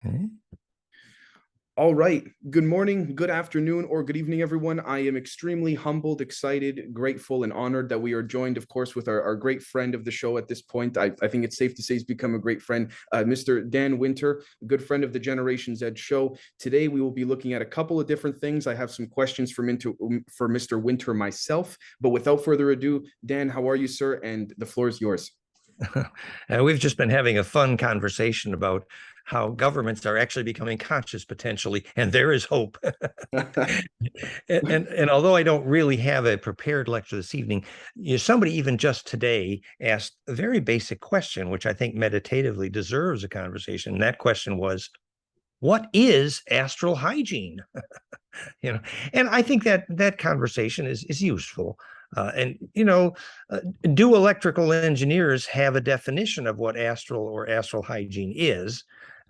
Okay. All right. Good morning, good afternoon, or good evening, everyone. I am extremely humbled, excited, grateful, and honored that we are joined, of course, with our great friend of the show at this point. I think it's safe to say he's become a great friend, Mr. Dan Winter, a good friend of the Generation Z show. Today, we will be looking at a couple of different things. I have some questions for Mr. Winter myself, but without further ado, Dan, how are you, sir? And the floor is yours. We've just been having a fun conversation about how governments are actually becoming conscious potentially, and there is hope. and although I don't really have a prepared lecture this evening, somebody even just today asked a very basic question, which I think meditatively deserves a conversation. And that question was, what is astral hygiene? And I think that conversation is useful. Do electrical engineers have a definition of what astral hygiene is?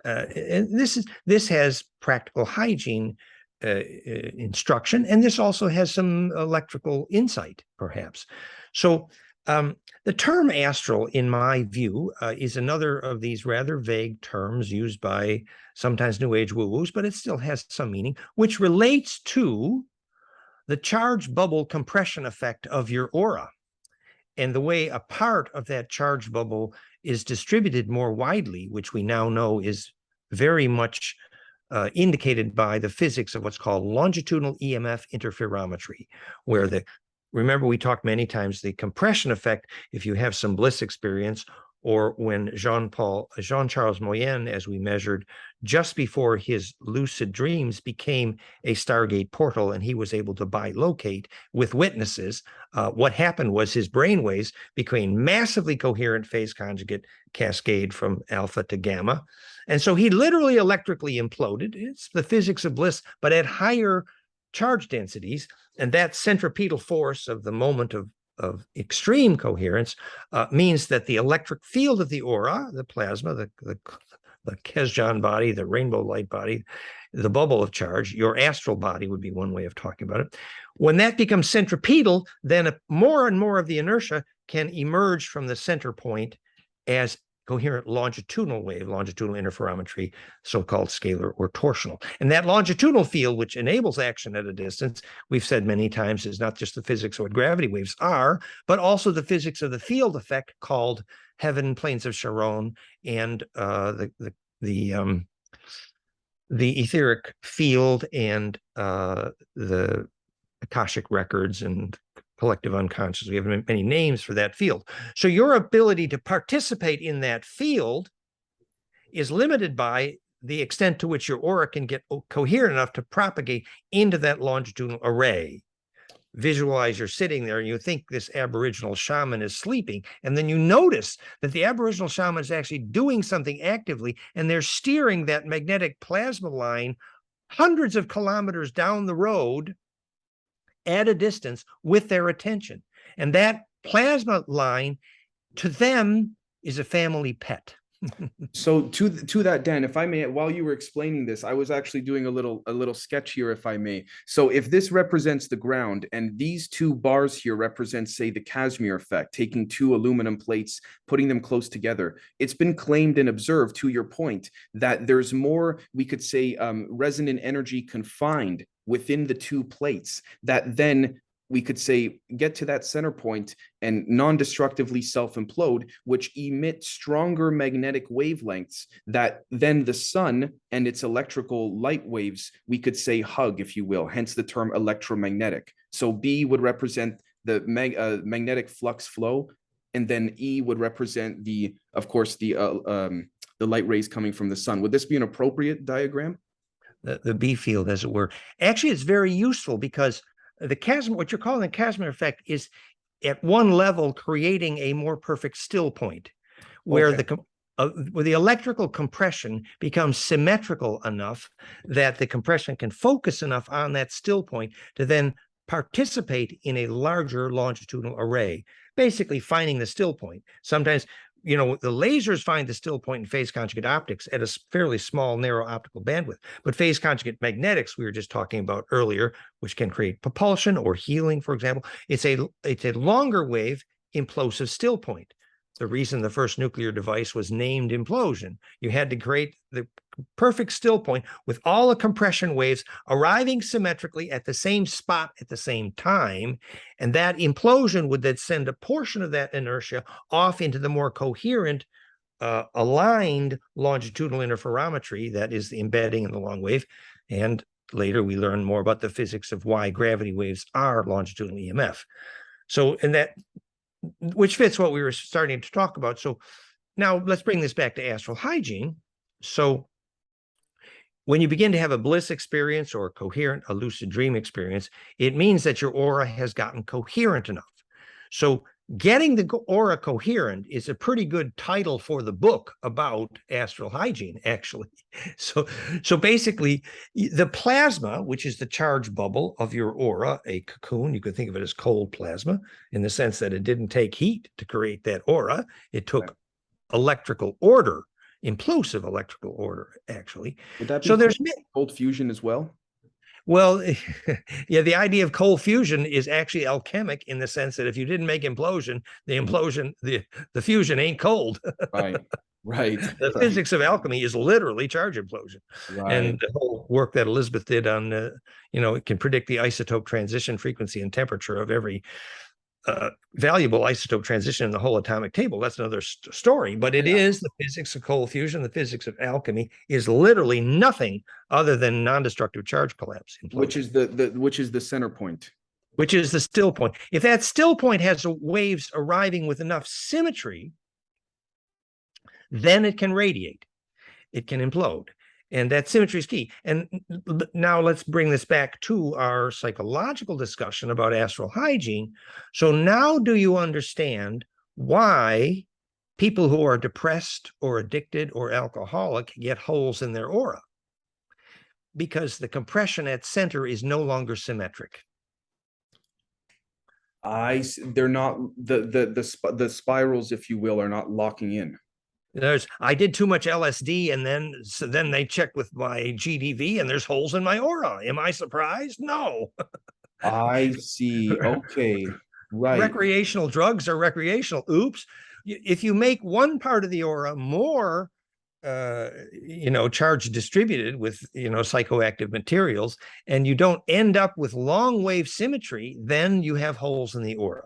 And this has practical hygiene instruction, and this also has some electrical insight, perhaps. So the term astral, in my view, is another of these rather vague terms used by sometimes New Age woo-woos, but it still has some meaning, which relates to the charged bubble compression effect of your aura and the way a part of that charged bubble is distributed more widely, which we now know is very much indicated by the physics of what's called longitudinal EMF interferometry, where remember we talked many times, the compression effect, if you have some bliss experience, or when Jean-Charles Moyen, as we measured just before his lucid dreams, became a Stargate portal and he was able to bilocate with witnesses, what happened was his brainwaves became massively coherent phase conjugate cascade from alpha to gamma. And so he literally electrically imploded. It's the physics of bliss, but at higher charge densities. And that centripetal force of the moment of extreme coherence means that the electric field of the aura, the plasma, the Kesjan body, the rainbow light body, the bubble of charge, your astral body would be one way of talking about it. When that becomes centripetal, then more and more of the inertia can emerge from the center point as coherent longitudinal wave, longitudinal interferometry, so-called scalar or torsional. And that longitudinal field, which enables action at a distance, we've said many times, is not just the physics of what gravity waves are, but also the physics of the field effect called heaven, plains of Sharon, and the etheric field and the Akashic records and collective unconscious. We have many names for that field. So your ability to participate in that field is limited by the extent to which your aura can get coherent enough to propagate into that longitudinal array. Visualize you're sitting there and you think this Aboriginal shaman is sleeping, and then you notice that the Aboriginal shaman is actually doing something actively, and they're steering that magnetic plasma line hundreds of kilometers down the road at a distance with their attention. And that plasma line to them is a family pet. So to that, Dan, if I may, while you were explaining this, I was actually doing a little sketch here, if I may. So if this represents the ground and these two bars here represent, say, the Casimir effect, taking two aluminum plates, putting them close together, it's been claimed and observed, to your point, that there's more, we could say, resonant energy confined within the two plates that then we could say get to that center point and non-destructively self-implode, which emit stronger magnetic wavelengths that then the sun and its electrical light waves, we could say, hug, if you will, hence the term electromagnetic. So B would represent the magnetic flux flow, and then E would represent of course, the light rays coming from the sun. Would this be an appropriate diagram? The B field, as it were. Actually, it's very useful because the Casimir, what you're calling the Casimir effect, is at one level creating a more perfect still point, where where the electrical compression becomes symmetrical enough that the compression can focus enough on that still point to then participate in a larger longitudinal array, basically finding the still point. Sometimes the lasers find the still point in phase conjugate optics at a fairly small, narrow optical bandwidth. But phase conjugate magnetics, we were just talking about earlier, which can create propulsion or healing, for example, it's a longer wave implosive still point. the reason the first nuclear device was named implosion. You had to create the perfect still point with all the compression waves arriving symmetrically at the same spot at the same time. And that implosion would then send a portion of that inertia off into the more coherent, aligned longitudinal interferometry that is the embedding in the long wave. And later we learn more about the physics of why gravity waves are longitudinal EMF. So, and that, which fits what we were starting to talk about. So now let's bring this back to astral hygiene. So when you begin to have a bliss experience or a lucid dream experience, it means that your aura has gotten coherent enough. So getting the aura coherent is a pretty good title for the book about astral hygiene, actually. So basically, the plasma, which is the charge bubble of your aura, a cocoon, you could think of it as cold plasma, in the sense that it didn't take heat to create that aura. It took electrical order, implosive electrical order, actually. Would that be so there's cold fusion as well? Well, yeah, the idea of cold fusion is actually alchemic in the sense that if you didn't make implosion, the fusion ain't cold. Right. The physics of alchemy is literally charge implosion. Right. And the whole work that Elizabeth did on, it can predict the isotope transition frequency and temperature of every valuable isotope transition in the whole atomic table. That's another story, but it is the physics of cold fusion. The physics of alchemy is literally nothing other than non-destructive charge collapse, which is the center point, which is the still point. If that still point has waves arriving with enough symmetry, then it can radiate, it can implode. And that symmetry is key. And now let's bring this back to our psychological discussion about astral hygiene. So now do you understand why people who are depressed or addicted or alcoholic get holes in their aura? Because the compression at center is no longer symmetric. They're not, the spirals, if you will, are not locking in. I did too much LSD, and then they checked with my GDV, and there's holes in my aura. Am I surprised? No. I see. Okay, right. Recreational drugs are recreational. Oops. If you make one part of the aura more, charge distributed with, psychoactive materials, and you don't end up with long wave symmetry, then you have holes in the aura.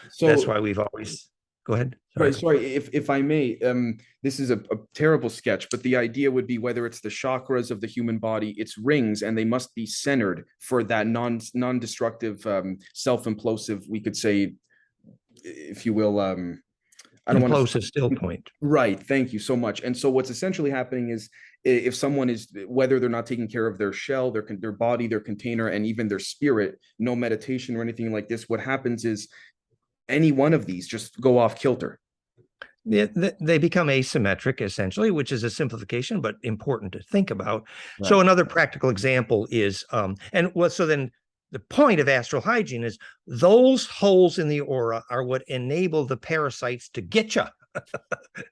So that's why we've always. Go ahead. Sorry, if I may, this is a terrible sketch, but the idea would be whether it's the chakras of the human body, it's rings, and they must be centered for that non-destructive, self-implosive, we could say, if you will, I don't want to. Implosive still point. Right. Thank you so much. And so what's essentially happening is if someone is, whether they're not taking care of their shell, their body, their container, and even their spirit, no meditation or anything like this, what happens is any one of these just go off kilter. They become asymmetric, essentially, which is a simplification, but important to think about. Right. So another practical example is, so then the point of astral hygiene is those holes in the aura are what enable the parasites to get you.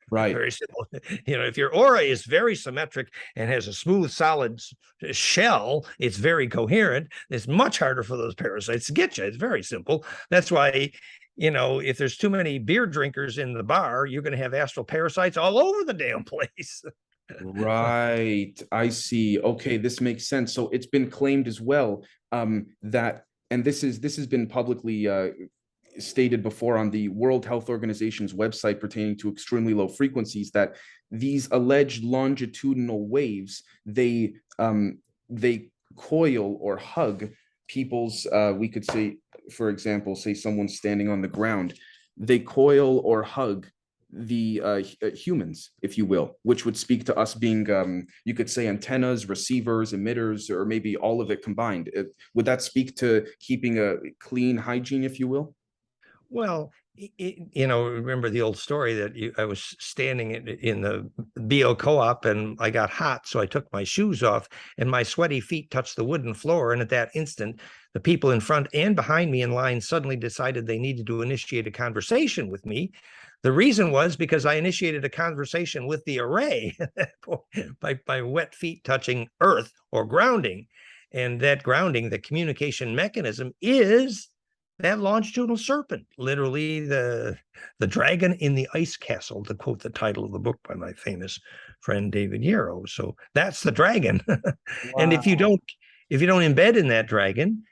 Right. Very simple. If your aura is very symmetric and has a smooth, solid shell, it's very coherent. It's much harder for those parasites to get you. It's very simple. That's why, if there's too many beer drinkers in the bar, you're going to have astral parasites all over the damn place. Right. I see. Okay, this makes sense. So it's been claimed as well that, and this has been publicly stated before on the World Health Organization's website pertaining to extremely low frequencies, that these alleged longitudinal waves, they coil or hug people's, we could say, for example, say someone's standing on the ground, they coil or hug the humans, if you will, which would speak to us being, you could say, antennas, receivers, emitters, or maybe all of it combined. Would that speak to keeping a clean hygiene, if you will? Well, remember the old story that I was standing in the BO co-op and I got hot, so I took my shoes off and my sweaty feet touched the wooden floor. And at that instant, the people in front and behind me in line suddenly decided they needed to initiate a conversation with me. The reason was because I initiated a conversation with the array by wet feet touching earth or grounding. And that grounding, the communication mechanism, is that longitudinal serpent, literally the dragon in the ice castle, to quote the title of the book by my famous friend David Yarrow. So that's the dragon. And if you Wow. don't embed in that dragon,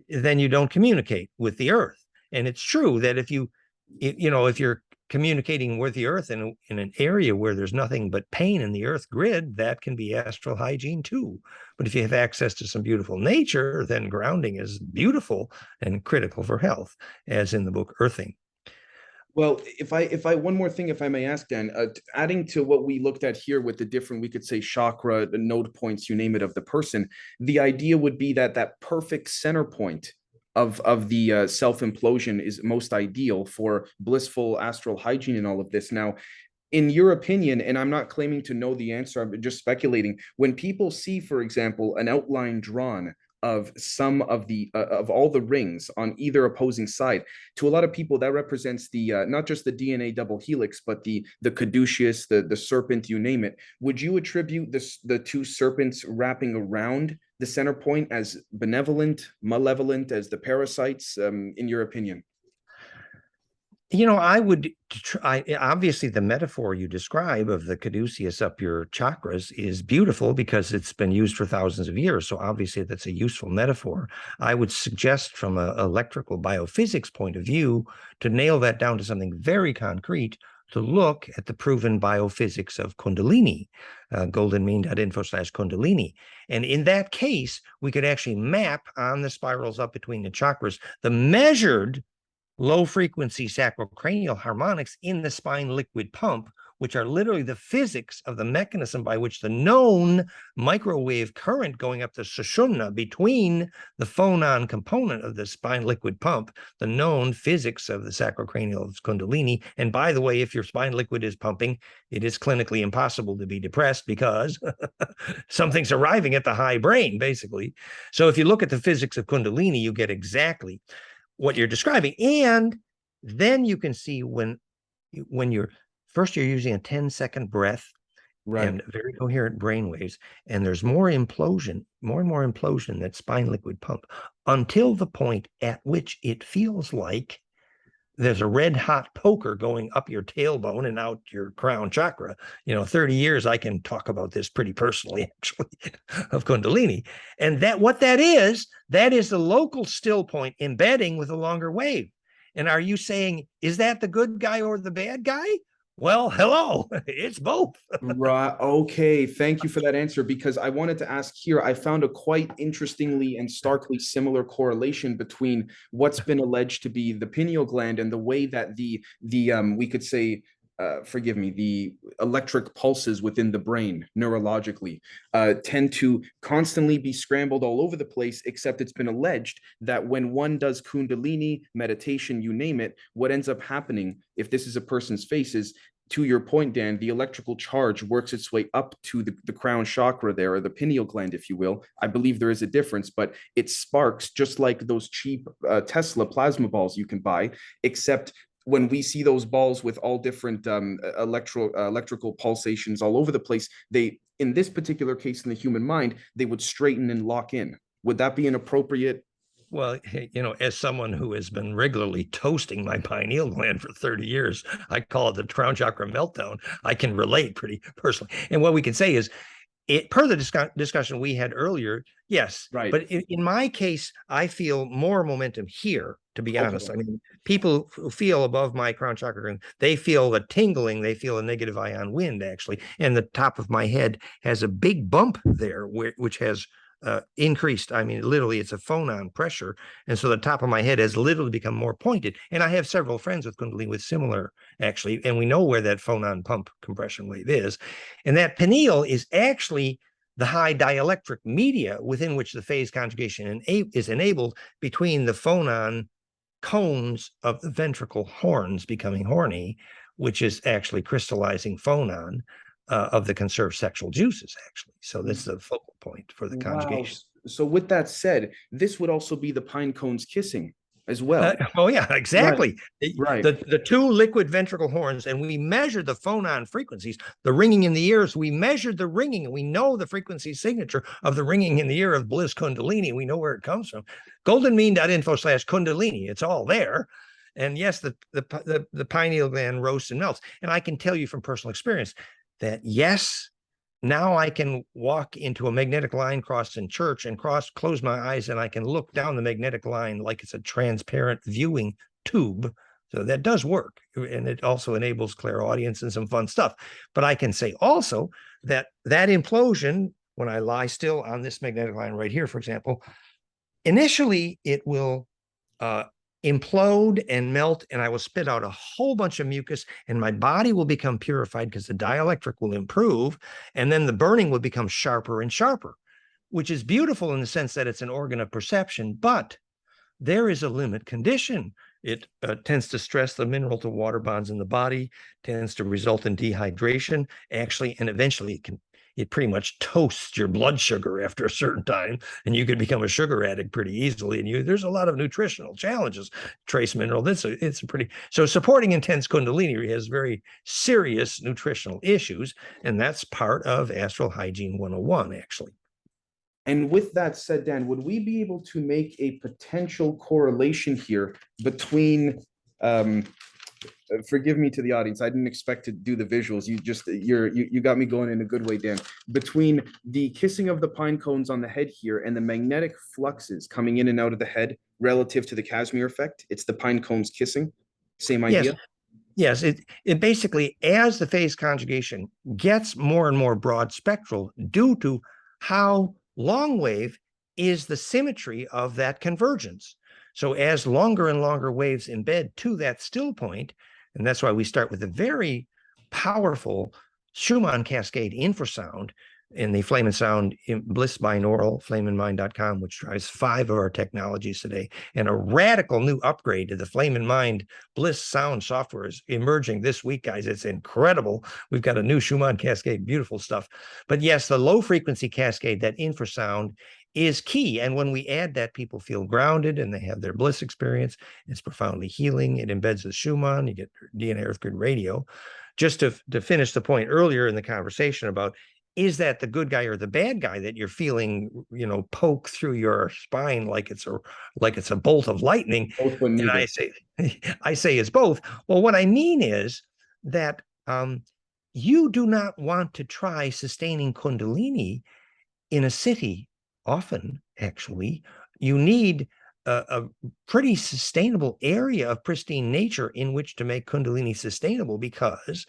then you don't communicate with the earth. And it's true that if you're communicating with the earth in an area where there's nothing but pain in the earth grid, that can be astral hygiene too. But if you have access to some beautiful nature, then grounding is beautiful and critical for health, as in the book Earthing. Well, if I one more thing, if I may ask, Dan, adding to what we looked at here with the different, we could say chakra, the node points, you name it, of the person, the idea would be that that perfect center point of the self implosion is most ideal for blissful astral hygiene and all of this. Now, in your opinion, and I'm not claiming to know the answer, I'm just speculating, when people see, for example, an outline drawn of some of the of all the rings on either opposing side, to a lot of people that represents the not just the DNA double helix, but the caduceus, the serpent, you name it. Would you attribute this, the two serpents wrapping around the center point, as benevolent, malevolent as the parasites, in your opinion? I would try. Obviously, the metaphor you describe of the caduceus up your chakras is beautiful because it's been used for thousands of years. So obviously, that's a useful metaphor. I would suggest, from an electrical biophysics point of view, to nail that down to something very concrete, to look at the proven biophysics of Kundalini, goldenmean.info/Kundalini. And in that case, we could actually map on the spirals up between the chakras the measured low frequency sacrocranial harmonics in the spine liquid pump, which are literally the physics of the mechanism by which the known microwave current going up the sushumna between the phonon component of the spine liquid pump, the known physics of the sacrocranial Kundalini. And by the way, if your spine liquid is pumping, it is clinically impossible to be depressed because something's arriving at the high brain, basically. So if you look at the physics of Kundalini, you get exactly what you're describing. And then you can see when you're using a 10-second breath and very coherent brain waves, and there's more and more implosion in that spine liquid pump, until the point at which it feels like there's a red hot poker going up your tailbone and out your crown chakra. 30 years, I can talk about this pretty personally, actually, of Kundalini. And what that is the local still point embedding with a longer wave. And are you saying, is that the good guy or the bad guy? Well, hello, it's both. Right. Okay. Thank you for that answer, because I wanted to ask here. I found a quite interestingly and starkly similar correlation between what's been alleged to be the pineal gland and the way that the we could say, forgive me, the electric pulses within the brain neurologically tend to constantly be scrambled all over the place, except it's been alleged that when one does Kundalini meditation, you name it, what ends up happening, if this is a person's face, is, to your point, Dan, the electrical charge works its way up to the crown chakra there, or the pineal gland, if you will. I believe there is a difference, but it sparks just like those cheap Tesla plasma balls you can buy, except when we see those balls with all different electrical pulsations all over the place, they, in this particular case in the human mind, they would straighten and lock in. Would that be an appropriate? Well, as someone who has been regularly toasting my pineal gland for 30 years, I call it the crown chakra meltdown. I can relate pretty personally. And what we can say is, per the discussion we had earlier, yes. Right. But in my case, I feel more momentum here, to be honest. I mean, people who feel above my crown chakra, they feel a tingling, they feel a negative ion wind, actually. And the top of my head has a big bump there, which has increased. I mean, literally, it's a phonon pressure. And so the top of my head has literally become more pointed. And I have several friends with Kundalini with similar, actually, and we know where that phonon pump compression wave is. And that pineal is actually the high dielectric media within which the phase conjugation is enabled between the phonon cones of the ventricle horns becoming horny, which is actually crystallizing phonon of the conserved sexual juices, actually. So this is a focal point for the conjugation. So with that said, this would also be the pine cones kissing. as well. Oh yeah, exactly. Right. The two liquid ventricle horns, and we measured the phonon frequencies, the ringing in the ears. We measured the ringing, and we know the frequency signature of the ringing in the ear of Bliss Kundalini. We know where it comes from. goldenmean.info/Kundalini. It's all there. And yes, the pineal gland roasts and melts. And I can tell you from personal experience that yes, now I can walk into a magnetic line cross in church and close my eyes, and I can look down the magnetic line like it's a transparent viewing tube. So that does work. And it also enables clairaudience and some fun stuff. But I can say also that implosion, when I lie still on this magnetic line right here, for example, initially it will implode and melt, and I will spit out a whole bunch of mucus, and my body will become purified because the dielectric will improve, and then the burning will become sharper and sharper, which is beautiful in the sense that it's an organ of perception, but there is a limit condition. It tends to stress the mineral to water bonds in the body, tends to result in dehydration, actually, and eventually it pretty much toasts your blood sugar after a certain time, and you could become a sugar addict pretty easily. And there's a lot of nutritional challenges. Trace mineral, so supporting intense Kundalini has very serious nutritional issues, and that's part of Astral Hygiene 101, actually. And with that said, Dan, would we be able to make a potential correlation here between forgive me to the audience, I didn't expect to do the visuals. You got me going in a good way, Dan. Between the kissing of the pine cones on the head here and the magnetic fluxes coming in and out of the head relative to the Casimir effect, it's the pine cones kissing. Same idea? Yes, it basically, as the phase conjugation gets more and more broad spectral due to how long wave is the symmetry of that convergence. So as longer and longer waves embed to that still point, and that's why we start with a very powerful Schumann cascade infrasound in the Flame and Sound Bliss binaural, flameandmind.com, which drives 5 of our technologies today, and a radical new upgrade to the Flame and Mind Bliss sound software is emerging this week, guys. It's incredible. We've got a new Schumann cascade, beautiful stuff. But yes, the low frequency cascade, that infrasound, is key. And when we add that, people feel grounded and they have their bliss experience. It's profoundly healing. It embeds the Schumann. You get DNA Earth Grid radio. Just to finish the point earlier in the conversation about, is that the good guy or the bad guy that you're feeling, poke through your spine like it's a bolt of lightning? And I say it's both. Well, what I mean is that you do not want to try sustaining Kundalini in a city. Often, actually, you need a pretty sustainable area of pristine nature in which to make Kundalini sustainable, because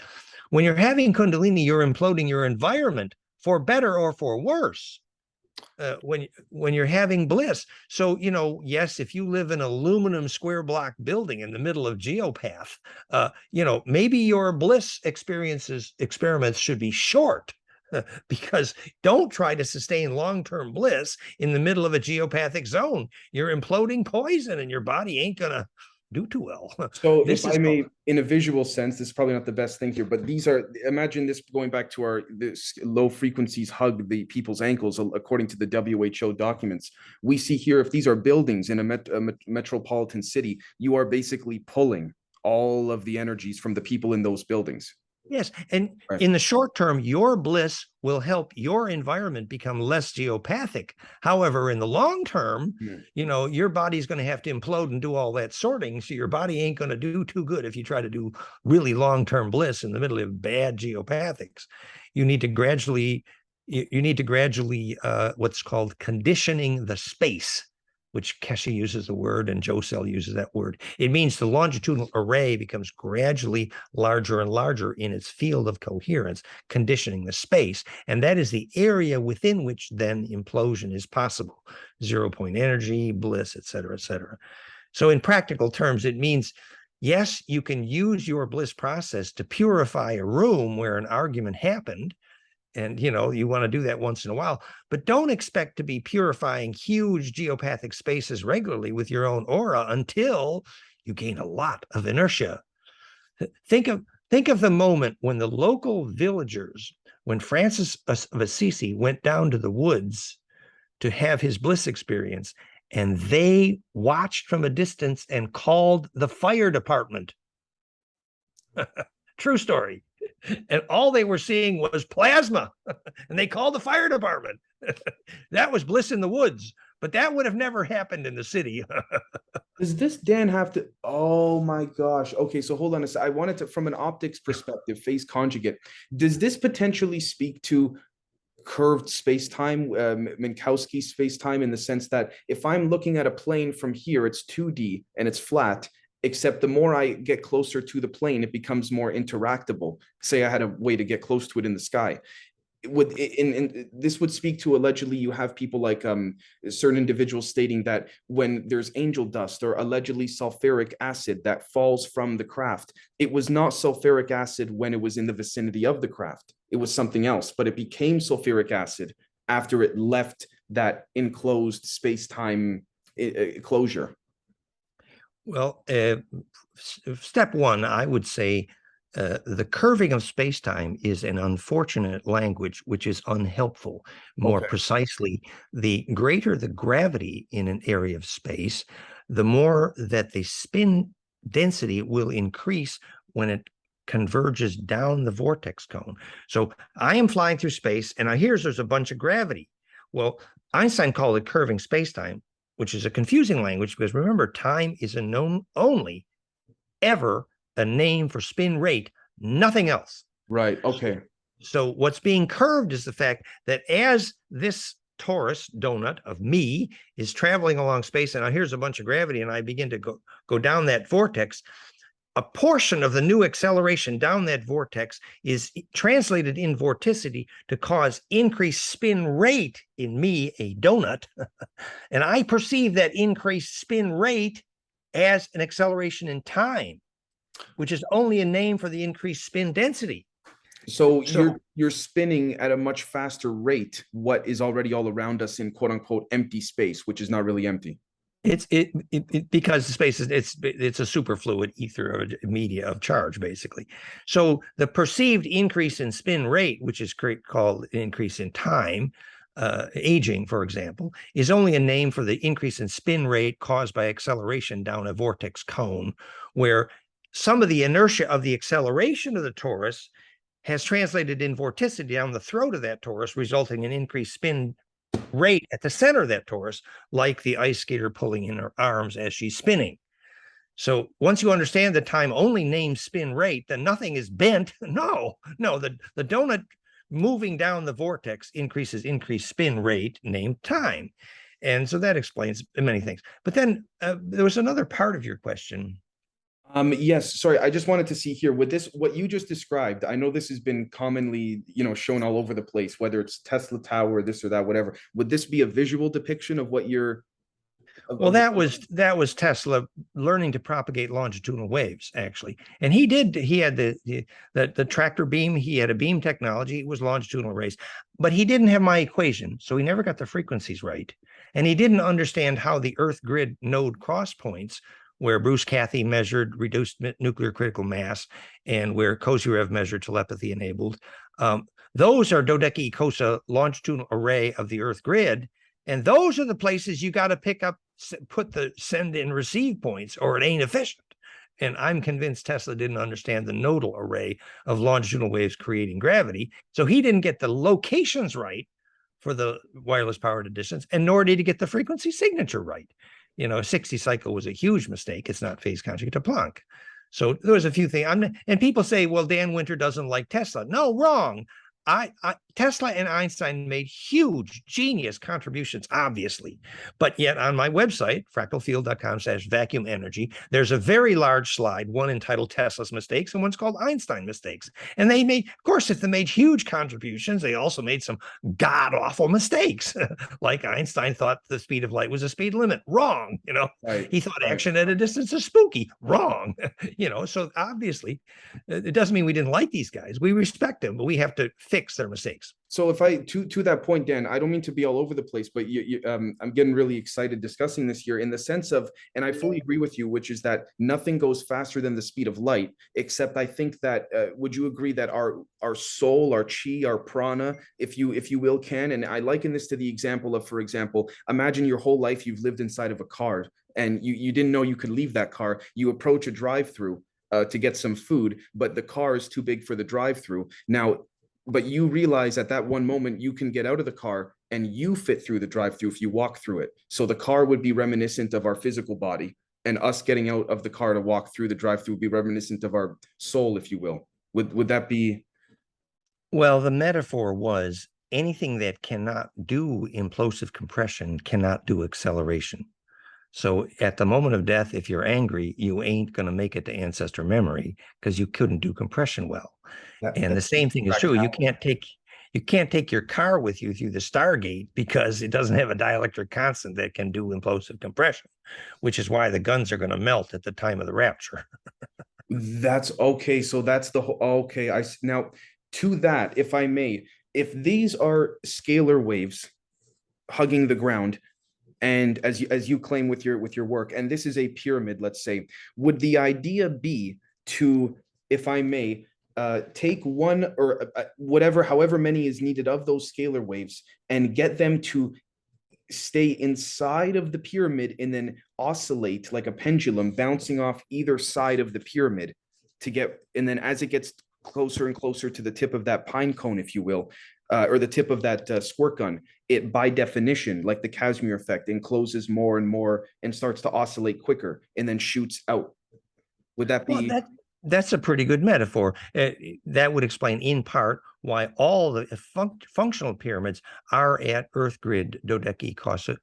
when you're having Kundalini, you're imploding your environment for better or for worse. When you're having bliss. So, yes, if you live in an aluminum square block building in the middle of geopath, maybe your bliss experiments should be short. Because don't try to sustain long-term bliss in the middle of a geopathic zone. You're imploding poison and your body ain't gonna do too well. So if I may, in a visual sense, this is probably not the best thing here, but imagine this going back to this low frequencies hug the people's ankles, according to the WHO documents. We see here, if these are buildings in a metropolitan city, you are basically pulling all of the energies from the people in those buildings. Yes. And in the short term, your bliss will help your environment become less geopathic. However, in the long term, your body's going to have to implode and do all that sorting. So your body ain't going to do too good if you try to do really long-term bliss in the middle of bad geopathics. You need to gradually what's called conditioning the space, which Keshe uses the word and Josel uses that word. It means the longitudinal array becomes gradually larger and larger in its field of coherence, conditioning the space. And that is the area within which then implosion is possible. 0 point energy, bliss, et cetera, et cetera. So in practical terms, it means, yes, you can use your bliss process to purify a room where an argument happened. And, you want to do that once in a while, but don't expect to be purifying huge geopathic spaces regularly with your own aura until you gain a lot of inertia. Think of the moment when the local villagers, when Francis of Assisi went down to the woods to have his bliss experience, and they watched from a distance and called the fire department. True story. And all they were seeing was plasma, and they called the fire department. That was bliss in the woods, but that would have never happened in the city. Does this, Dan, have to? Oh my gosh. Okay, so hold on a sec. I wanted to, from an optics perspective, phase conjugate. Does this potentially speak to curved space-time, Minkowski space-time, in the sense that if I'm looking at a plane from here, it's 2D and it's flat, except the more I get closer to the plane, it becomes more interactable. Say I had a way to get close to it in the sky. Would in this would speak to, allegedly, you have people like certain individuals stating that when there's angel dust or allegedly sulfuric acid that falls from the craft, it was not sulfuric acid when it was in the vicinity of the craft. It was something else, but it became sulfuric acid after it left that enclosed space-time closure. Well, step one, I would say the curving of space-time is an unfortunate language, which is unhelpful. More precisely, the greater the gravity in an area of space, the more that the spin density will increase when it converges down the vortex cone. So I am flying through space, and there's a bunch of gravity. Well, Einstein called it curving space-time, which is a confusing language, because remember, time is a known only ever a name for spin rate, nothing else. Right. Okay. So what's being curved is the fact that as this torus donut of me is traveling along space, and now here's a bunch of gravity, and I begin to go down that vortex, a portion of the new acceleration down that vortex is translated in vorticity to cause increased spin rate in me, a donut. And I perceive that increased spin rate as an acceleration in time, which is only a name for the increased spin density. So you're spinning at a much faster rate what is already all around us in quote unquote empty space, which is not really empty. It's because the space is it's a superfluid ether of media of charge, basically. So the perceived increase in spin rate, which is called increase in time, aging, for example, is only a name for the increase in spin rate caused by acceleration down a vortex cone, where some of the inertia of the acceleration of the torus has translated in vorticity down the throat of that torus, resulting in increased spin rate at the center of that torus, like the ice skater pulling in her arms as she's spinning. So once you understand that time only names spin rate, then nothing is bent. No, the donut moving down the vortex increased spin rate named time. And so that explains many things. But then there was another part of your question. Yes, sorry, I just wanted to see here with this, what you just described. I know this has been commonly, shown all over the place, whether it's Tesla Tower, this or that, whatever. Would this be a visual depiction of what you're? Well, that was Tesla learning to propagate longitudinal waves, actually. And he had the tractor beam, he had a beam technology, it was longitudinal rays, but he didn't have my equation, so he never got the frequencies right. And he didn't understand how the Earth grid node cross points, where Bruce Cathy measured reduced nuclear critical mass and where Kozyrev measured telepathy enabled. Those are Dodeca-Icosa longitudinal array of the Earth grid. And those are the places you got to pick up, put the send and receive points, or it ain't efficient. And I'm convinced Tesla didn't understand the nodal array of longitudinal waves creating gravity. So he didn't get the locations right for the wireless power to distance, and nor did he get the frequency signature right. 60 cycle was a huge mistake. It's not phase conjugate to Planck. So there was a few things. And people say, well, Dan Winter doesn't like Tesla. No, wrong. Tesla and Einstein made huge, genius contributions, obviously. But yet on my website, fractalfield.com/vacuum energy, there's a very large slide, one entitled Tesla's mistakes and one's called Einstein mistakes. And they made, of course, if they made huge contributions, they also made some god-awful mistakes. Like Einstein thought the speed of light was a speed limit. Wrong. Right. He thought action at a distance is spooky. Wrong. So obviously, it doesn't mean we didn't like these guys. We respect them, but we have to fix their mistakes. So if I to that point, Dan, I don't mean to be all over the place, but I'm getting really excited discussing this here in the sense of, and I fully agree with you, which is that nothing goes faster than the speed of light. Except I think that would you agree that our soul, our chi, our prana, if you will, can, and I liken this to the example of, for example, imagine your whole life you've lived inside of a car and you didn't know you could leave that car. You approach a drive-through to get some food, but the car is too big for the drive-through. Now, but you realize at that one moment you can get out of the car and you fit through the drive-through if you walk through it. So the car would be reminiscent of our physical body, and us getting out of the car to walk through the drive-through would be reminiscent of our soul, if you will. Would that be? Well, the metaphor was anything that cannot do implosive compression cannot do acceleration. So at the moment of death, if you're angry, you ain't going to make it to ancestor memory because you couldn't do compression well. And the same thing is true. You can't take your car with you through the Stargate because it doesn't have a dielectric constant that can do implosive compression, which is why the guns are going to melt at the time of the rapture. That's okay. So that's the whole. Okay, now to that, if I may, if these are scalar waves hugging the ground, and as you claim with your work, and this is a pyramid, let's say, would the idea be to, if I may, take one or whatever, however many is needed of those scalar waves and get them to stay inside of the pyramid and then oscillate like a pendulum, bouncing off either side of the pyramid to get, and then as it gets closer and closer to the tip of that pine cone, if you will, or the tip of that squirt gun, it by definition, like the Casimir effect, encloses more and more and starts to oscillate quicker and then shoots out. Would that be? Well, that's a pretty good metaphor. That would explain in part why all the functional pyramids are at Earth grid dodecahedron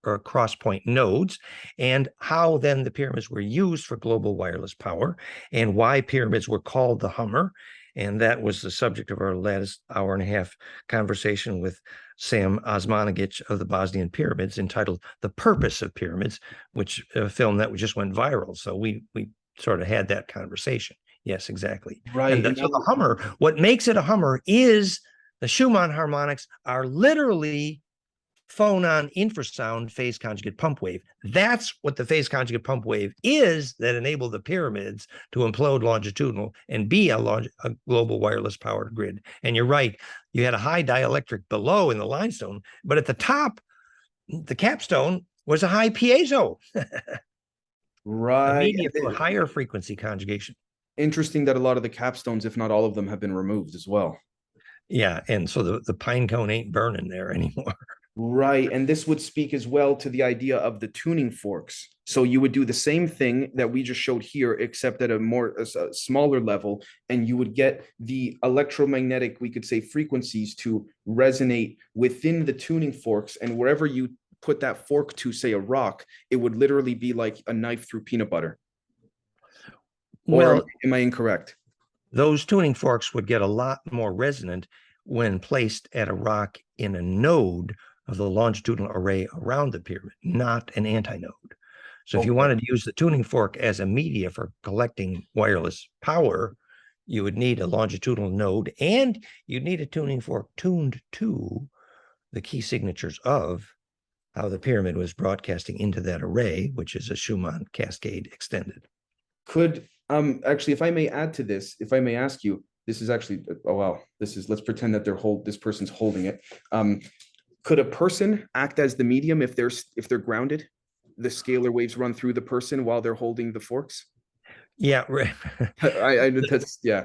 or cross-point nodes, and how then the pyramids were used for global wireless power, and why pyramids were called the Hummer. And that was the subject of our last hour and a half conversation with Sam Osmanagic of the Bosnian Pyramids, entitled "The Purpose of Pyramids," which a film that just went viral. So we sort of had that conversation. Yes, exactly. Right. And so the Hummer, what makes it a Hummer is the Schumann harmonics are literally phonon infrasound phase conjugate pump wave. That's what the phase conjugate pump wave is that enabled the pyramids to implode longitudinal and be a global wireless power grid. And you're right, you had a high dielectric below in the limestone, but at the top, the capstone was a high piezo. Right. A media for higher frequency conjugation. Interesting that a lot of the capstones, if not all of them, have been removed as well. Yeah, and so the pine cone ain't burning there anymore. Right. And this would speak as well to the idea of the tuning forks. So you would do the same thing that we just showed here, except at a smaller level, and you would get the electromagnetic, we could say, frequencies to resonate within the tuning forks. And wherever you put that fork to, say, a rock, it would literally be like a knife through peanut butter. Well, or am I incorrect? Those tuning forks would get a lot more resonant when placed at a rock in a node of the longitudinal array around the pyramid, not an antinode. So if you wanted to use the tuning fork as a media for collecting wireless power, you would need a longitudinal node, and you'd need a tuning fork tuned to the key signatures of how the pyramid was broadcasting into that array, which is a Schumann cascade extended. Could actually, if I may add to this, if I may ask you, this is actually, oh wow, let's pretend that this person's holding it. Could a person act as the medium if they're grounded? The scalar waves run through the person while they're holding the forks? Yeah. That's, yeah.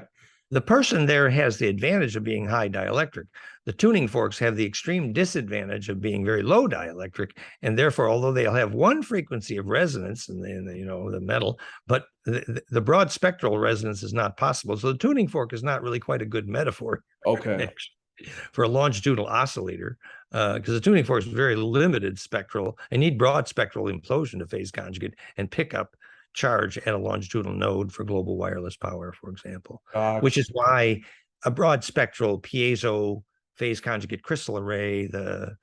The person there has the advantage of being high dielectric. The tuning forks have the extreme disadvantage of being very low dielectric, and therefore, although they'll have one frequency of resonance in the metal, but the broad spectral resonance is not possible. So the tuning fork is not really quite a good metaphor. Okay. For a longitudinal oscillator, because the tuning fork is very limited spectral. I need broad spectral implosion to phase conjugate and pick up charge at a longitudinal node for global wireless power, for example, which is why a broad spectral piezo phase conjugate crystal array, the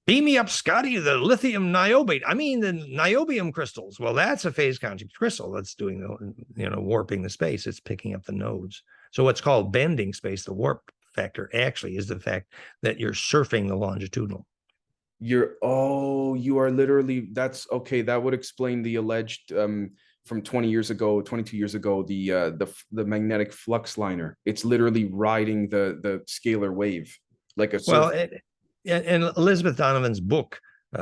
beam me up, Scotty, the lithium niobate. I mean, the niobium crystals. Well, that's a phase conjugate crystal that's doing warping the space. It's picking up the nodes. So what's called bending space, the warp factor actually is the fact that you're surfing the longitudinal. You are literally, that's okay. That would explain the alleged from 20 years ago, 22 years ago, the magnetic flux liner. It's literally riding the scalar wave like a Well, surf. and Elizabeth Donovan's book,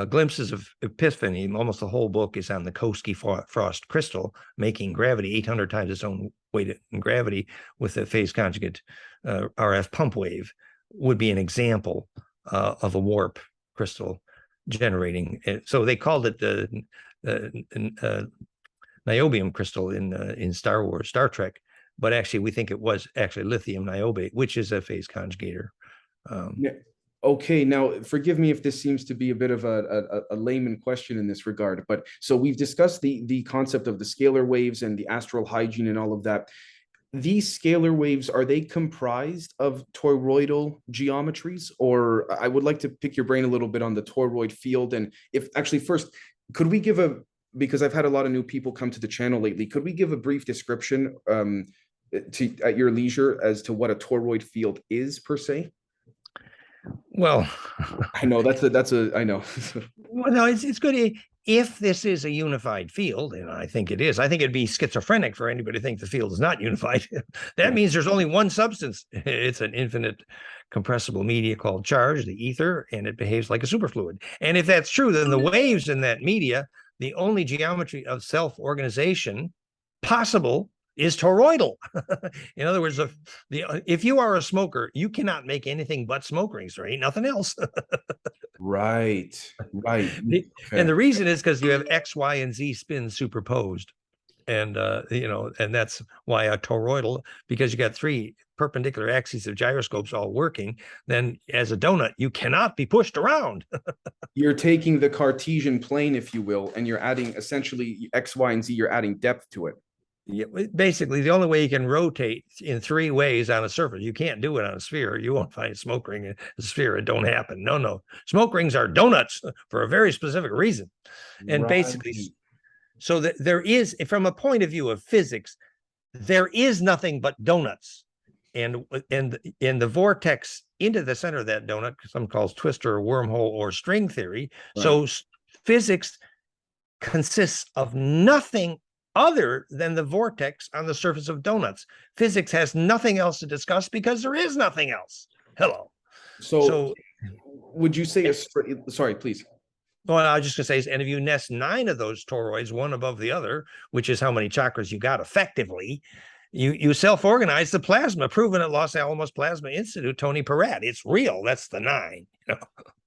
Glimpses of Epiphany, almost the whole book is on the Koski frost crystal making gravity 800 times its own weight in gravity with a phase conjugate RF pump wave, would be an example of a warp crystal generating. So they called it the niobium crystal in Star Trek, but actually we think it was actually lithium niobate, which is a phase conjugator. Yeah. Okay, now forgive me if this seems to be a bit of a layman question in this regard, but so we've discussed the concept of the scalar waves and the astral hygiene and all of that. These scalar waves, are they comprised of toroidal geometries? Or I would like to pick your brain a little bit on the toroid field. And if actually first, could we give because I've had a lot of new people come to the channel lately, could we give a brief description at your leisure as to what a toroid field is per se? Well, I know I know. well, no, it's good if this is a unified field, and I think it is. I think it'd be schizophrenic for anybody to think the field is not unified. That means there's only one substance. It's an infinite compressible media called charge, the ether, and it behaves like a superfluid. And if that's true, then the waves in that media, the only geometry of self-organization possible is toroidal. In other words, if you are a smoker, you cannot make anything but smoke rings. There ain't nothing else. Right. Okay. And the reason is because you have X, Y, and Z spins superposed. And, and that's why a toroidal, because you got three perpendicular axes of gyroscopes all working, then as a donut, you cannot be pushed around. You're taking the Cartesian plane, if you will, and you're adding essentially X, Y, and Z, you're adding depth to it. Yeah, basically, the only way you can rotate in three ways on a surface, you can't do it on a sphere. You won't find a smoke ring in a sphere. It don't happen. No. Smoke rings are donuts for a very specific reason. And basically, so that there is, from a point of view of physics, there is nothing but donuts. And the vortex into the center of that donut, some calls twister or wormhole or string theory. Right. So physics consists of nothing other than the vortex on the surface of donuts. Physics has nothing else to discuss because there is nothing else. Hello. So would you say sorry, please. Well, I was just gonna say, and if you nest 9 of those toroids, one above the other, which is how many chakras you got effectively, you self-organize the plasma, proven at Los Alamos Plasma Institute, Tony Peratt. It's real. That's the 9.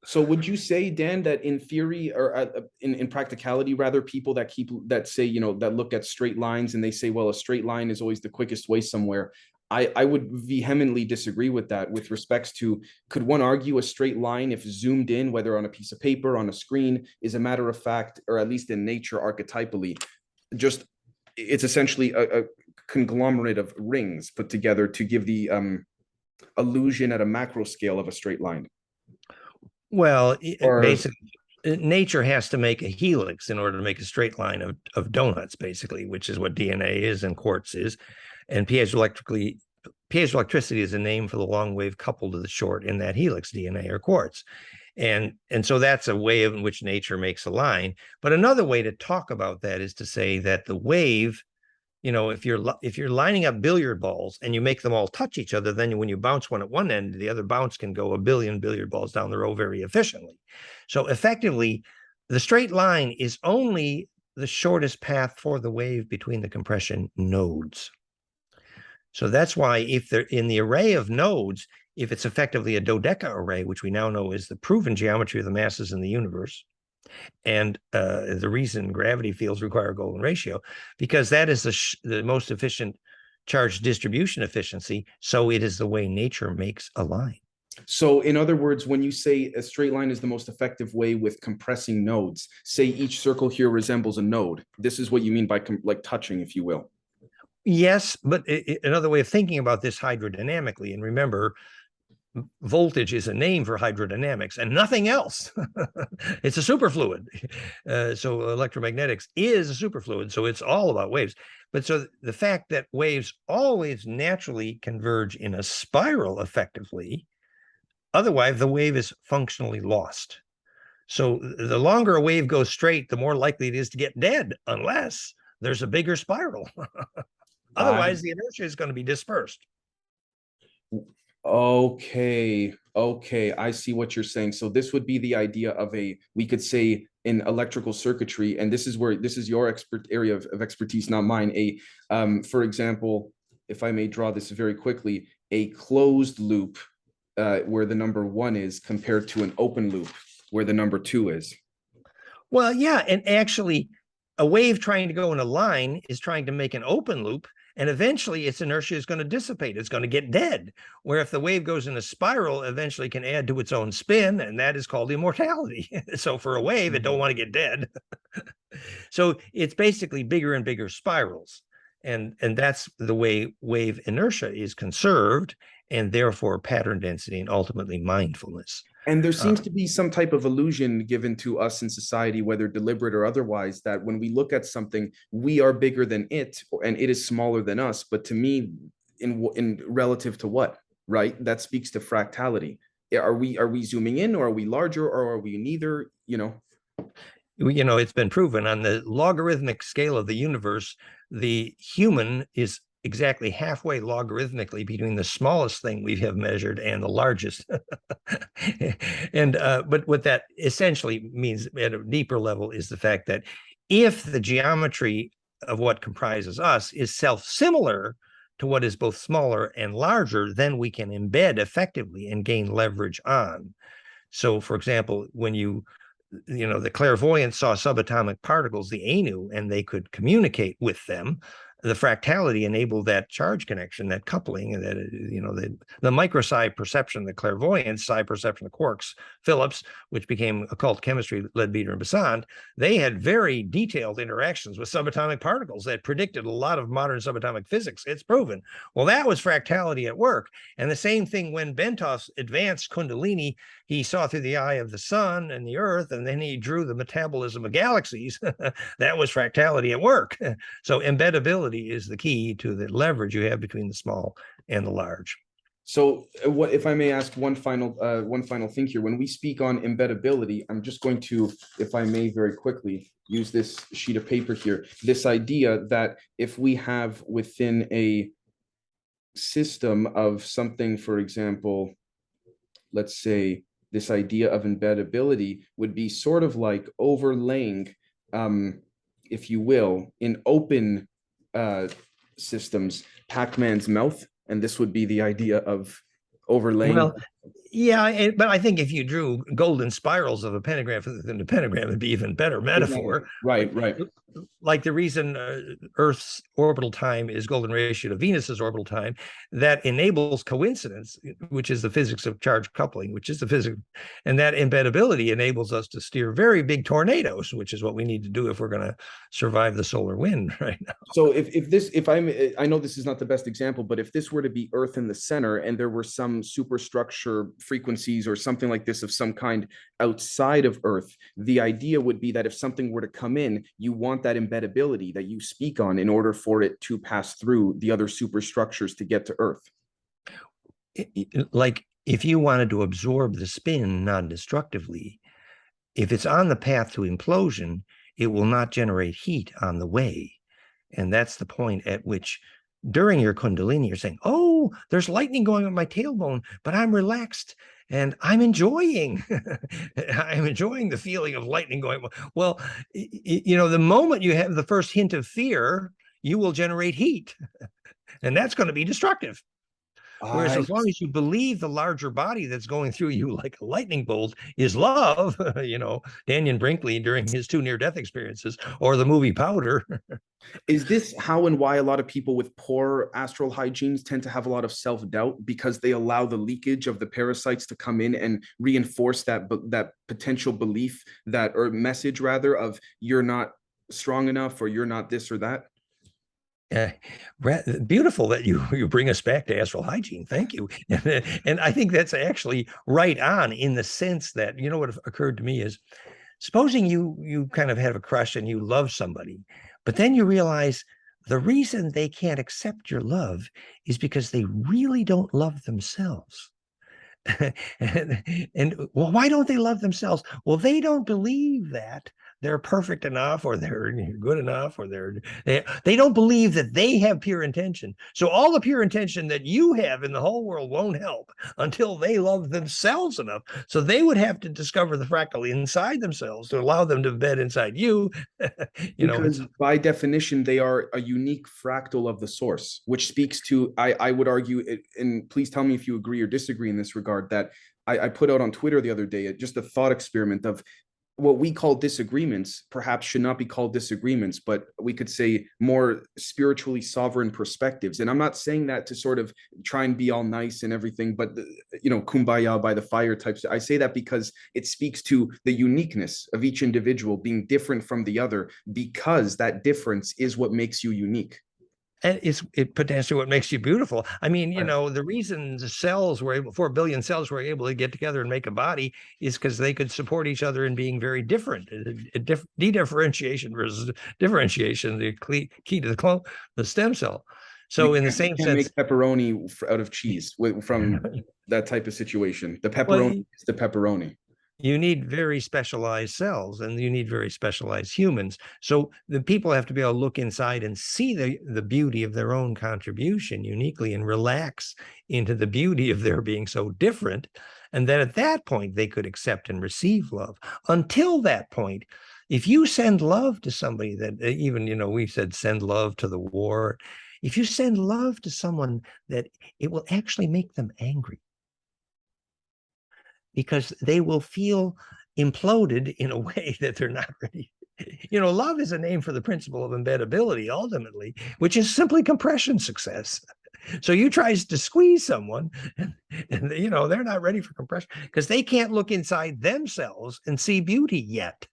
So would you say, Dan, that in theory or in practicality, rather, people that say, that look at straight lines and they say, well, a straight line is always the quickest way somewhere. I would vehemently disagree with that with respects to, could one argue a straight line, if zoomed in, whether on a piece of paper, on a screen, is a matter of fact, or at least in nature archetypally, just it's essentially a conglomerate of rings put together to give the illusion at a macro scale of a straight line? Well, basically, nature has to make a helix in order to make a straight line of donuts, basically, which is what DNA is and quartz is. And piezoelectricity is a name for the long wave coupled to the short in that helix, DNA or quartz. And so that's a way in which nature makes a line. But another way to talk about that is to say that the wave, if you're lining up billiard balls and you make them all touch each other, then when you bounce one at one end, the other bounce can go a billion billiard balls down the row very efficiently. So effectively, the straight line is only the shortest path for the wave between the compression nodes. So that's why if they're in the array of nodes, if it's effectively a dodeca array, which we now know is the proven geometry of the masses in the universe, and the reason gravity fields require a golden ratio, because that is the most efficient charge distribution efficiency. So it is the way nature makes a line. So in other words, when you say a straight line is the most effective way with compressing nodes, say each circle here resembles a node, this is what you mean by like touching, if you will. Yes, but another way of thinking about this hydrodynamically, and remember, voltage is a name for hydrodynamics and nothing else. It's a superfluid. So electromagnetics is a superfluid. So it's all about waves. But so the fact that waves always naturally converge in a spiral effectively, otherwise the wave is functionally lost. So the longer a wave goes straight, the more likely it is to get dead, unless there's a bigger spiral. I Otherwise, the inertia is going to be dispersed. Okay, okay, I see what you're saying. So this would be the idea of we could say in electrical circuitry, and this is your expert area of expertise, not mine. For example, if I may draw this very quickly, a closed loop where the number 1 is compared to an open loop where the number 2 is. Well, yeah, and actually, a wave trying to go in a line is trying to make an open loop, and eventually its inertia is going to dissipate. It's going to get dead. Where if the wave goes in a spiral, eventually can add to its own spin, and that is called immortality. So for a wave, it don't want to get dead. So it's basically bigger and bigger spirals. And that's the way wave inertia is conserved, and therefore pattern density and ultimately mindfulness. And there seems to be some type of illusion given to us in society, whether deliberate or otherwise, that when we look at something, we are bigger than it, and it is smaller than us. But to me, in relative to what, right? That speaks to fractality. Are we zooming in, or are we larger, or are we neither? It's been proven on the logarithmic scale of the universe, the human is exactly halfway logarithmically between the smallest thing we have measured and the largest. And but what that essentially means at a deeper level is the fact that if the geometry of what comprises us is self-similar to what is both smaller and larger, then we can embed effectively and gain leverage on. So, for example, when the clairvoyants saw subatomic particles, the Anu, and they could communicate with them, the fractality enabled that charge connection, that coupling, and that the micro-psi perception, the clairvoyance psi perception of quarks, Phillips, which became occult chemistry, Leadbeater and Besant, they had very detailed interactions with subatomic particles that predicted a lot of modern subatomic physics. It's proven. Well, that was fractality at work. And the same thing when Bentoff advanced Kundalini, he saw through the eye of the sun and the earth, and then he drew the metabolism of galaxies. That was fractality at work. So embeddability is the key to the leverage you have between the small and the large. So what, if I may ask one final thing here, when we speak on embeddability, I'm just going to, if I may very quickly, use this sheet of paper here, this idea that if we have within a system of something, for example, let's say this idea of embeddability would be sort of like overlaying, if you will, in open systems, Pac-Man's mouth, and this would be the idea of overlaying. Well, yeah, but I think if you drew golden spirals of a pentagram within a pentagram, it'd be even better metaphor. Right. Like the reason Earth's orbital time is golden ratio to Venus's orbital time, that enables coincidence, which is the physics of charge coupling, which is the physics, and that embeddability enables us to steer very big tornadoes, which is what we need to do if we're going to survive the solar wind right now. So I know this is not the best example, but if this were to be Earth in the center and there were some superstructure frequencies or something like this of some kind outside of Earth, the idea would be that if something were to come in, you want that embeddability that you speak on in order for it to pass through the other superstructures to get to Earth. Like if you wanted to absorb the spin non-destructively, if it's on the path to implosion, it will not generate heat on the way. And that's the point at which during your Kundalini, you're saying, oh, there's lightning going on my tailbone, but I'm relaxed and I'm enjoying, I'm enjoying the feeling of lightning going. Well, the moment you have the first hint of fear, you will generate heat, and that's going to be destructive. Whereas as long as you believe the larger body that's going through you like a lightning bolt is love, Daniel Brinkley during his 2 near-death experiences, or the movie Powder. Is this how and why a lot of people with poor astral hygienes tend to have a lot of self-doubt, because they allow the leakage of the parasites to come in and reinforce that potential belief, that, or message rather, of you're not strong enough or you're not this or that? Uh, Beautiful that you bring us back to astral hygiene. Thank you. And I think that's actually right on, in the sense that, you know, what occurred to me is, supposing you kind of have a crush and you love somebody, but then you realize the reason they can't accept your love is because they really don't love themselves. and well, why don't they love themselves? Well, they don't believe that they're perfect enough, or they're good enough, or they don't believe that they have pure intention. So all the pure intention that you have in the whole world won't help until they love themselves enough. So they would have to discover the fractal inside themselves to allow them to bed inside you. Because by definition, they are a unique fractal of the source, which speaks to, I would argue, and please tell me if you agree or disagree in this regard, that I put out on Twitter the other day, just a thought experiment of what we call disagreements perhaps should not be called disagreements, but we could say more spiritually sovereign perspectives. And I'm not saying that to sort of try and be all nice and everything, but kumbaya by the fire types. I say that because it speaks to the uniqueness of each individual being different from the other, because that difference is what makes you unique. And it potentially what makes you beautiful. I mean, the reason the cells were able, 4 billion cells were able to get together and make a body, is because they could support each other in being very different. De-differentiation versus differentiation, the key to the stem cell. So in the same sense, make pepperoni out of cheese from that type of situation. The pepperoni is the pepperoni. You need very specialized cells, and you need very specialized humans. So the people have to be able to look inside and see the beauty of their own contribution uniquely, and relax into the beauty of their being so different. And then at that point, they could accept and receive love. Until that point, if you send love to somebody that even, we said send love to the war. If you send love to someone, that it will actually make them angry, because they will feel imploded in a way that they're not ready. Love is a name for the principle of embeddability, ultimately, which is simply compression success. So you try to squeeze someone, and they're not ready for compression because they can't look inside themselves and see beauty yet.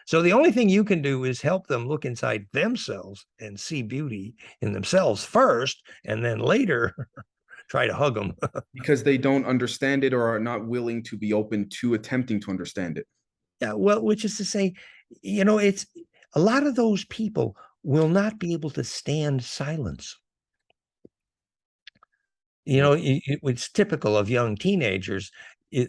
So the only thing you can do is help them look inside themselves and see beauty in themselves first, and then later try to hug them. Because they don't understand it, or are not willing to be open to attempting to understand it. Yeah, well, which is to say, it's a lot of those people will not be able to stand silence. It's typical of young teenagers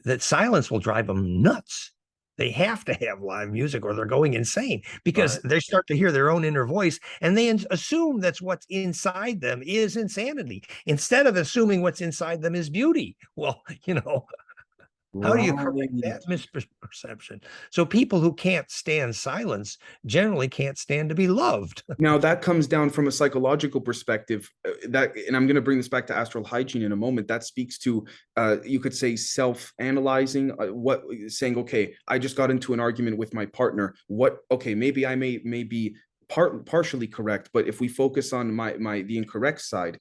that silence will drive them nuts. They have to have live music or they're going insane, because they start to hear their own inner voice, and they assume that's what's inside them is insanity, instead of assuming what's inside them is beauty. Well, how do you correct that misperception? So people who can't stand silence generally can't stand to be loved. Now that comes down from a psychological perspective, and I'm going to bring this back to astral hygiene in a moment. That speaks to, you could say, self-analyzing, saying, okay, I just got into an argument with my partner. Okay, maybe I may be partially correct, but if we focus on the incorrect side,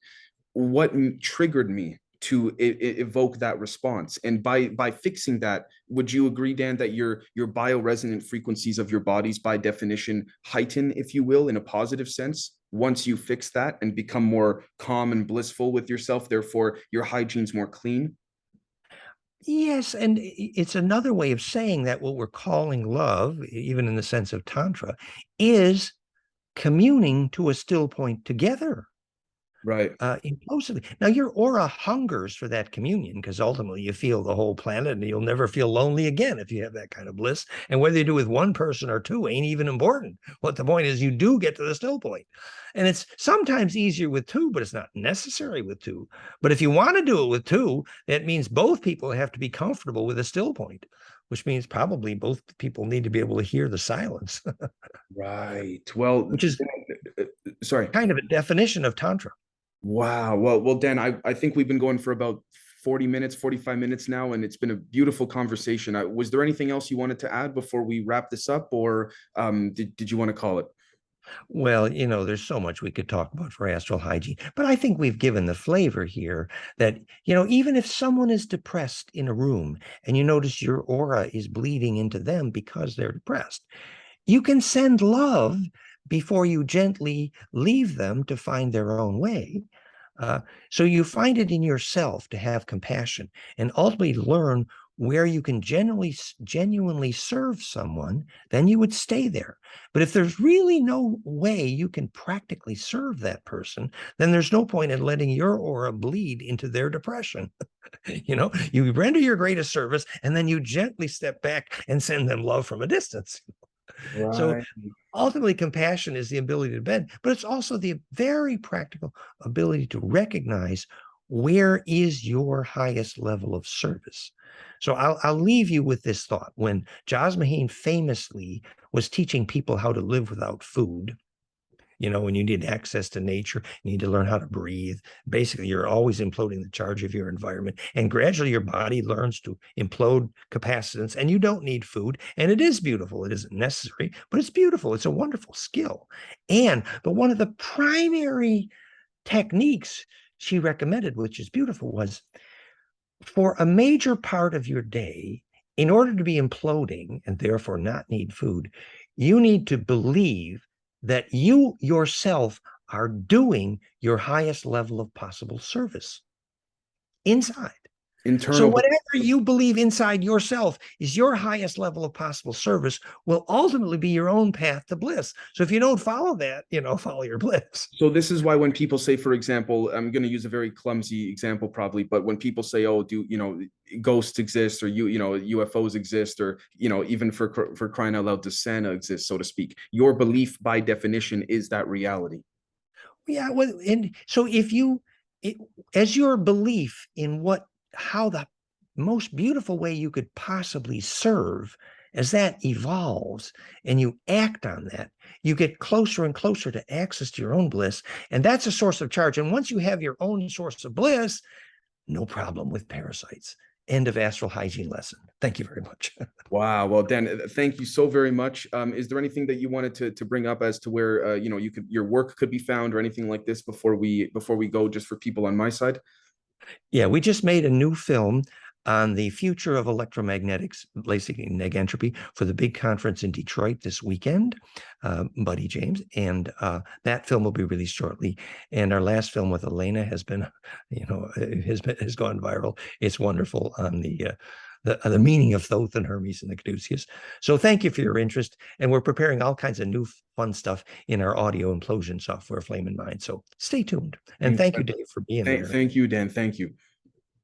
what triggered me to evoke that response? And by fixing that, would you agree, Dan, that your bioresonant frequencies of your bodies by definition heighten, if you will, in a positive sense, once you fix that and become more calm and blissful with yourself? Therefore your hygiene's more clean. Yes, and it's another way of saying that what we're calling love, even in the sense of Tantra, is communing to a still point together. Right. Implosively. Now, your aura hungers for that communion, because ultimately you feel the whole planet, and you'll never feel lonely again if you have that kind of bliss. And whether you do with one person or two ain't even important. What the point is, you do get to the still point. And it's sometimes easier with two, but it's not necessary with two. But if you want to do it with two, that means both people have to be comfortable with a still point, which means probably both people need to be able to hear the silence. Right. Well, which is sorry, kind of a definition of Tantra. Wow. Well, Dan, I think we've been going for about 40 minutes, 45 minutes now, and it's been a beautiful conversation. Was there anything else you wanted to add before we wrap this up, or did you want to call it? Well, there's so much we could talk about for astral hygiene, but I think we've given the flavor here that, even if someone is depressed in a room and you notice your aura is bleeding into them because they're depressed, you can send love before you gently leave them to find their own way. So you find it in yourself to have compassion and ultimately learn where you can genuinely serve someone, then you would stay there. But if there's really no way you can practically serve that person, then there's no point in letting your aura bleed into their depression. You render your greatest service and then you gently step back and send them love from a distance. So Right. ultimately, compassion is the ability to bend, but it's also the very practical ability to recognize where is your highest level of service. So I'll leave you with this thought. When Jasmine famously was teaching people how to live without food, when you need access to nature, you need to learn how to breathe. Basically, you're always imploding the charge of your environment. And gradually, your body learns to implode capacitance, and you don't need food. And it is beautiful. It isn't necessary, but it's beautiful. It's a wonderful skill. But one of the primary techniques she recommended, which is beautiful, was for a major part of your day, in order to be imploding and therefore not need food, you need to believe that you yourself are doing your highest level of possible service inside. So Internal. whatever you believe inside yourself is your highest level of possible service will ultimately be your own path to bliss. So if you don't follow that, follow your bliss. So this is why when people say, for example, I'm going to use a very clumsy example probably, but when people say, "Oh, do ghosts exist, or UFOs exist, or even for crying out loud, does Santa exist, so to speak?" Your belief, by definition, is that reality. Yeah, well, and so as your belief in how the most beautiful way you could possibly serve, as that evolves and you act on that, you get closer and closer to access to your own bliss. And that's a source of charge. And once you have your own source of bliss, no problem with parasites. End of astral hygiene lesson. Thank you very much. Wow. Well, Dan, thank you so very much. Is there anything that you wanted to bring up as to where your work could be found or anything like this before we go, just for people on my side? Yeah, we just made a new film on the future of electromagnetics, basically negentropy, for the big conference in Detroit this weekend, Buddy James, and that film will be released shortly. And our last film with Elena has been, has gone viral. It's wonderful on the meaning of Thoth and Hermes and the Caduceus. So thank you for your interest. And we're preparing all kinds of new fun stuff in our audio implosion software, Flame in Mind. So stay tuned. And thank you, Dave, for being there. Thank you, Dan. Thank you.